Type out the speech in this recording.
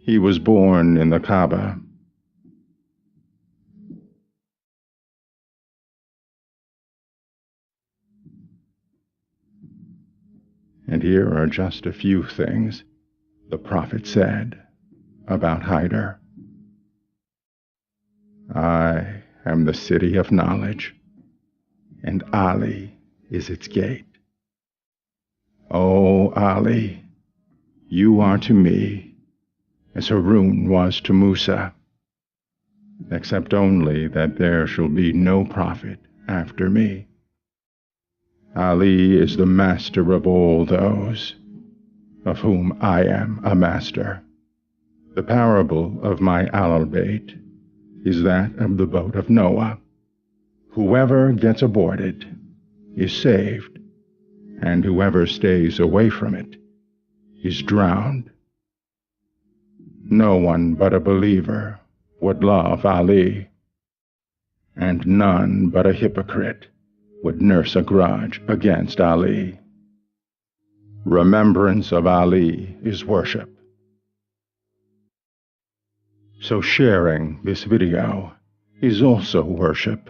He was born in the Kaaba. And here are just a few things the Prophet said about Hyder. I am the city of knowledge, and Ali is its gate. O Ali, you are to me as Harun was to Musa, except only that there shall be no prophet after me. Ali is the master of all those of whom I am a master. The parable of my Al-Bayt is that of the boat of Noah. Whoever gets aboard it is saved, and whoever stays away from it is drowned. No one but a believer would love Ali, and none but a hypocrite would nurse a grudge against Ali. Remembrance of Ali is worship. So sharing this video is also worship.